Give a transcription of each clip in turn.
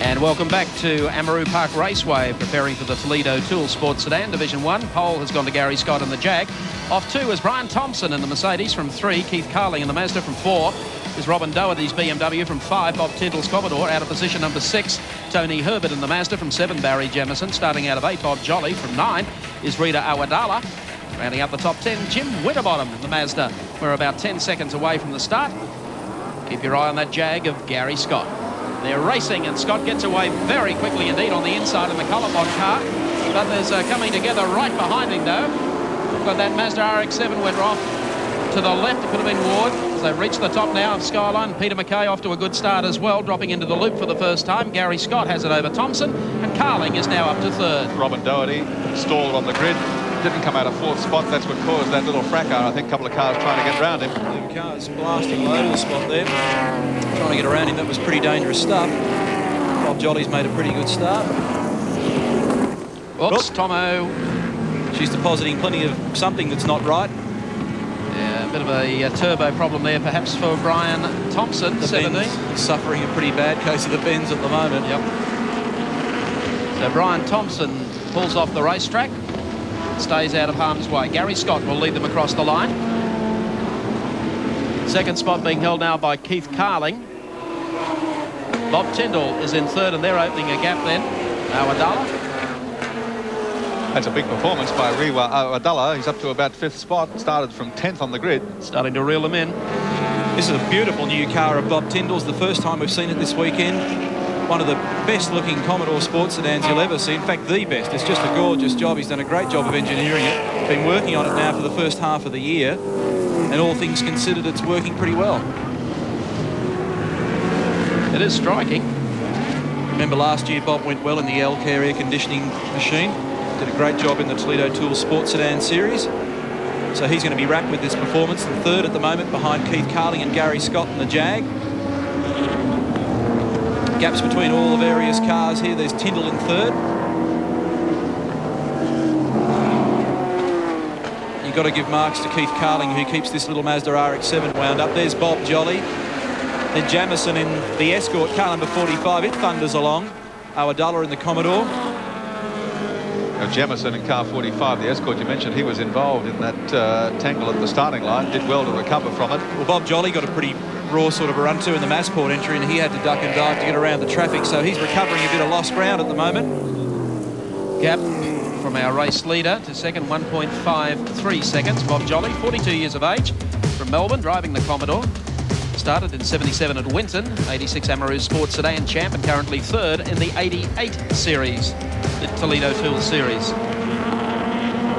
And welcome back to Amaroo Park Raceway, preparing for the Toledo Tool Sports Sedan Division 1. Pole has gone to Gary Scott in the Jag. Off 2 is Brian Thompson in the Mercedes from 3. Keith Carling in the Mazda from 4. Is Robin Doherty's BMW from 5. Bob Tyndall's Commodore out of position number 6. Tony Herbert in the Mazda from 7. Barry Jamieson starting out of 8. Bob Jolly from 9 is Rita Awadala. Rounding up the top 10, Jim Winterbottom in the Mazda. We're about 10 seconds away from the start. Keep your eye on that Jag of Gary Scott. They're racing, and Scott gets away very quickly indeed on the inside in the Collarbond car. But there's coming together right behind him, though. But that Mazda RX-7 went off to the left. It could have been Ward. As they've reached the top now of Skyline. Peter McKay off to a good start as well, dropping into the loop for the first time. Gary Scott has it over Thompson, and Carling is now up to 3rd. Robin Doherty stalled on the grid. Didn't come out of 4th spot. That's what caused that little fracas. I think a couple of cars trying to get around him. The car's blasting low to the spot there. Trying to get around him, that was pretty dangerous stuff. Bob Jolly's made a pretty good start. Oops, Tomo. She's depositing plenty of something that's not right. Yeah, a bit of a turbo problem there perhaps for Brian Thompson, 17. He's suffering a pretty bad case of the bends at the moment. Yep. So Brian Thompson pulls off the racetrack. Stays out of harm's way. Gary Scott will lead them across the line. Second spot being held now by Keith Carling. Bob Tyndall is in 3rd, and they're opening a gap then. Awadala. That's a big performance by Rewa Awadala. He's up to about 5th spot. Started from 10th on the grid. Starting to reel them in. This is a beautiful new car of Bob Tyndall's. The first time we've seen it this weekend. One of the best looking Commodore sports sedans you'll ever see. In fact, the best. It's just a gorgeous job. He's done a great job of engineering it. Been working on it now for the first half of the year. And all things considered, it's working pretty well. It is striking. Remember last year, Bob went well in the L-Care air conditioning machine. Did a great job in the Toledo Tool Sports Sedan Series. So he's going to be wrapped with this performance. And 3rd at the moment behind Keith Carling and Gary Scott in the Jag. Gaps between all the various cars here. There's Tyndall in 3rd. You've got to give marks to Keith Carling, who keeps this little Mazda RX-7 wound up. There's Bob Jolly. Then Jamieson in the Escort, car number 45. It thunders along. Awadala in the Commodore. Now, Jamieson in car 45, the Escort you mentioned, he was involved in that tangle at the starting line. Did well to recover from it. Well, Bob Jolly got a pretty raw sort of a run to in the Massport entry, and he had to duck and dive to get around the traffic, so he's recovering a bit of lost ground at the moment. Gap from our race leader to second, 1.53 seconds. Bob Jolly, 42 years of age, from Melbourne, driving the Commodore. Started in 77 at Winton, 86 Amaroo Sports Sedan champ, and currently 3rd in the 88 series, the Toledo Tool Series.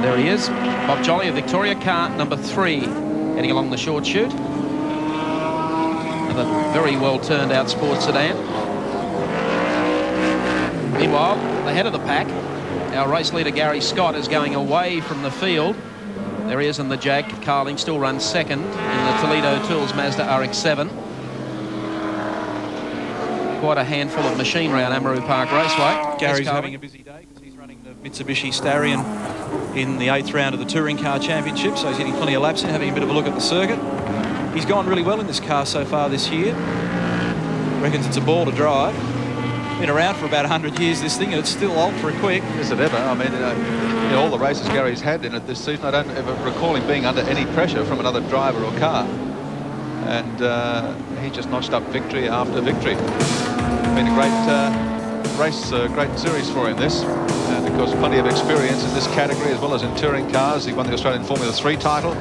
There he is, Bob Jolly of Victoria, car number 3, heading along the short chute. Another very well turned out sports sedan. Meanwhile, the head of the pack, our race leader Gary Scott, is going away from the field. There he is in the Jag. Carling still runs 2nd in the Toledo Tools Mazda RX-7. Quite a handful of machinery around Amaroo Park Raceway. Gary's having a busy day because he's running the Mitsubishi Starion in the 8th round of the Touring Car Championship, so he's getting plenty of laps in, having a bit of a look at the circuit. He's gone really well in this car so far this year. Reckons it's a ball to drive. Been around for about 100 years, this thing, and it's still ultra quick. Is it ever? I mean, in all the races Gary's had in it this season, I don't ever recall him being under any pressure from another driver or car. And he just notched up victory after victory. Been a great race, great series for him, this. And of course, plenty of experience in this category as well as in touring cars. He won the Australian Formula 3 title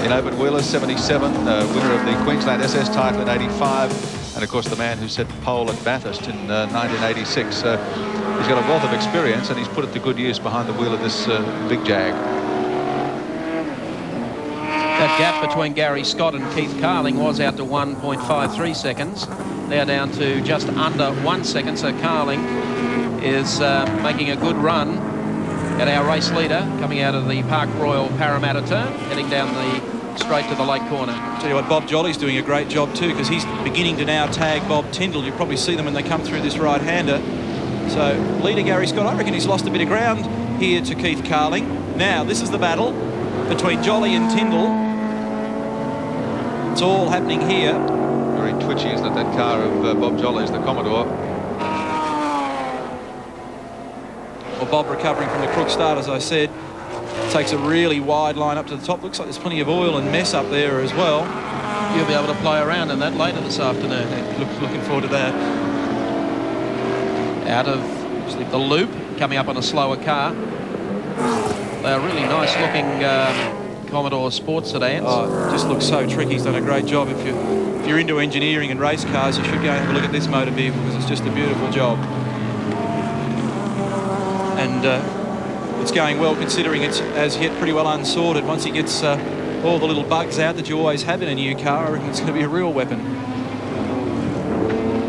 in Obert Wheelers, 77, winner of the Queensland SS title in 85, and of course the man who set pole at Bathurst in 1986. He's got a wealth of experience, and he's put it to good use behind the wheel of this big Jag. That gap between Gary Scott and Keith Carling was out to 1.53 seconds. Now down to just under 1 second, so Carling is making a good run at our race leader, coming out of the Park Royal Parramatta turn, heading down the straight to the lake corner. Tell you what, Bob Jolly's doing a great job too, because he's beginning to now tag Bob Tyndall. You probably see them when they come through this right-hander. So leader Gary Scott, I reckon he's lost a bit of ground here to Keith Carling. Now this is the battle between Jolly and Tyndall. It's all happening here. Very twitchy, isn't it, that car of Bob Jolly's, the Commodore. Bob recovering from the crook start, as I said. Takes a really wide line up to the top. Looks like there's plenty of oil and mess up there as well. You'll be able to play around in that later this afternoon. Looking forward to that. Out of the loop, coming up on a slower car. They are really nice looking Commodore sports sedans. Oh, it just looks so tricky. He's done a great job. If you're into engineering and race cars, you should go and have a look at this motor vehicle because it's just a beautiful job. And it's going well considering it's as yet pretty well unsorted. Once he gets all the little bugs out that you always have in a new car, I reckon it's going to be a real weapon.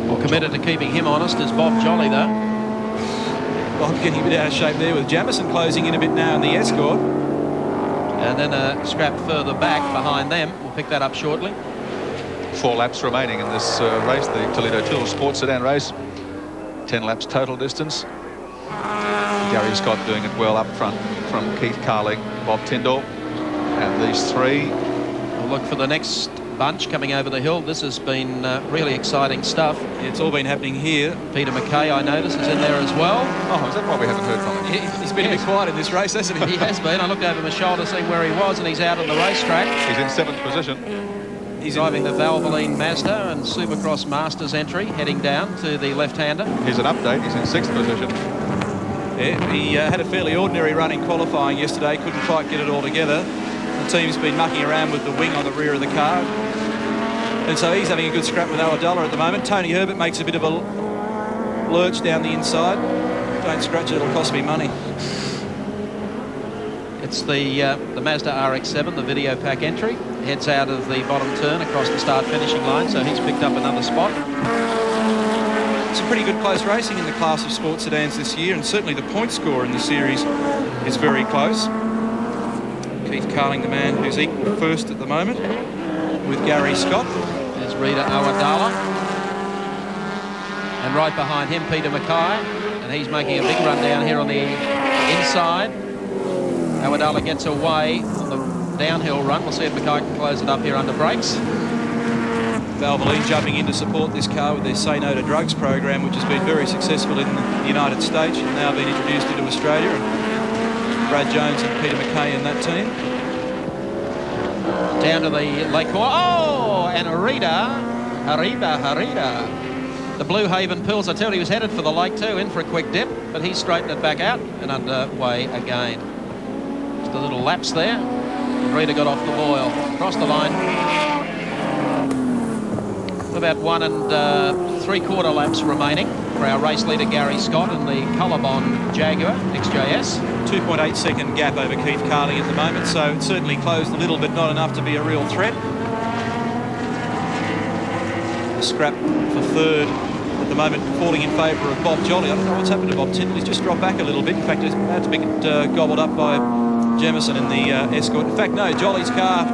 Well, committed to keeping him honest is Bob Jolly, though. Bob getting a bit out of shape there with Jamison closing in a bit now in the Escort. And then a scrap further back behind them. We'll pick that up shortly. 4 laps remaining in this race, the Toledo Tool Sports Sedan race. 10 laps total distance. Gary Scott doing it well up front from Keith Carling, Bob Tyndall, and these 3. We'll look for the next bunch coming over the hill. This has been really exciting stuff. It's all been happening here. Peter McKay, I notice, is in there as well. Oh, is that why we haven't heard from him? He's been a bit quiet in this race, hasn't he? He has been. I looked over my shoulder seeing where he was, and he's out on the racetrack. He's in 7th position. He's driving the Valvoline Mazda and Supercross Masters entry, heading down to the left-hander. Here's an update. He's in 6th position. Yeah, he had a fairly ordinary run in qualifying yesterday, couldn't quite get it all together. The team's been mucking around with the wing on the rear of the car. And so he's having a good scrap with Awadullah at the moment. Tony Herbert makes a bit of a lurch down the inside. Don't scratch it, it'll cost me money. It's the Mazda RX-7, the video pack entry. Heads out of the bottom turn across the start-finishing line, so he's picked up another spot. Some pretty good close racing in the class of sports sedans this year, and certainly the point score in the series is very close. Keith Carling, the man who's equal first at the moment, with Gary Scott. There's Rita Awadullah. And right behind him, Peter McKay. And he's making a big run down here on the inside. Awadullah gets away on the downhill run. We'll see if McKay can close it up here under brakes. Valvoline jumping in to support this car with their Say No to Drugs program, which has been very successful in the United States and now been introduced into Australia. And Brad Jones and Peter McKay in that team. Down to the lake corner. Oh, and Harida. The Blue Haven Pills, I tell you, he was headed for the lake too, in for a quick dip, but he straightened it back out and underway again. Just a little lapse there. Harida got off the boil, across the line. About 1 3/4 laps remaining for our race leader Gary Scott in the Colorbond Jaguar XJS. 2.8 second gap over Keith Carling at the moment, so it's certainly closed a little, but not enough to be a real threat. A scrap for third at the moment, falling in favour of Bob Jolly. I don't know what's happened to Bob Tyndall. He's just dropped back a little bit. In fact, he's about to be gobbled up by Jamison in the Escort. In fact, no, Jolly's car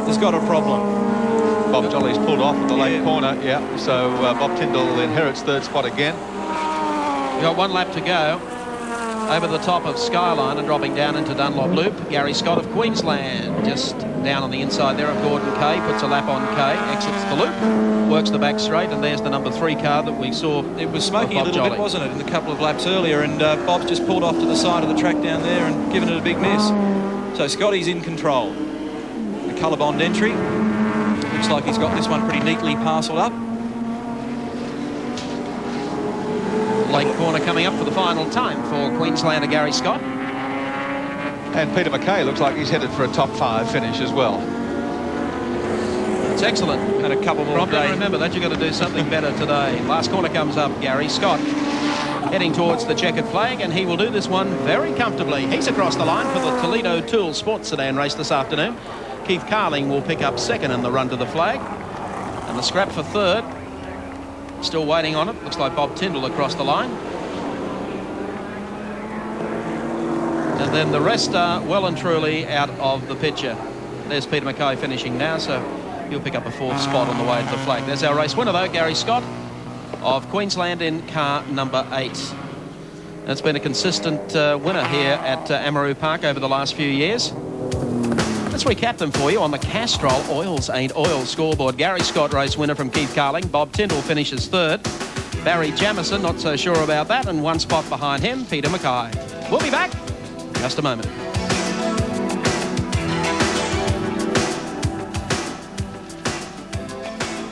has got a problem. Bob Jolly's pulled off at the late corner, so Bob Tyndall inherits third spot again. We've got 1 lap to go. Over the top of Skyline and dropping down into Dunlop Loop, Gary Scott of Queensland, just down on the inside there of Gordon Kay, puts a lap on Kay, exits the loop, works the back straight, and there's the number 3 car that we saw. It was smoking a little bit, wasn't it, in a couple of laps earlier, and Bob's just pulled off to the side of the track down there and given it a big miss. So Scotty's in control. The Colorbond entry. Looks like he's got this one pretty neatly parcelled up. Lake corner coming up for the final time for Queenslander Gary Scott. And Peter McKay looks like he's headed for a top 5 finish as well. It's excellent. And a couple more days. Remember that, you've got to do something better today. Last corner comes up, Gary Scott heading towards the checkered flag, and he will do this one very comfortably. He's across the line for the Toledo Tool Sports Sedan race this afternoon. Keith Carling will pick up second in the run to the flag. And the scrap for third. Still waiting on it. Looks like Bob Tyndall across the line. And then the rest are well and truly out of the picture. There's Peter McKay finishing now, so he'll pick up a 4th spot on the way to the flag. There's our race winner, though, Gary Scott of Queensland in car number 8. And it's been a consistent winner here at Amaroo Park over the last few years. Let's recap them for you on the Castrol Oils Ain't Oil scoreboard. Gary Scott, race winner from Keith Carling. Bob Tyndall finishes 3rd. Barry Jamieson, not so sure about that, and one spot behind him, Peter Mackay. We'll be back in just a moment.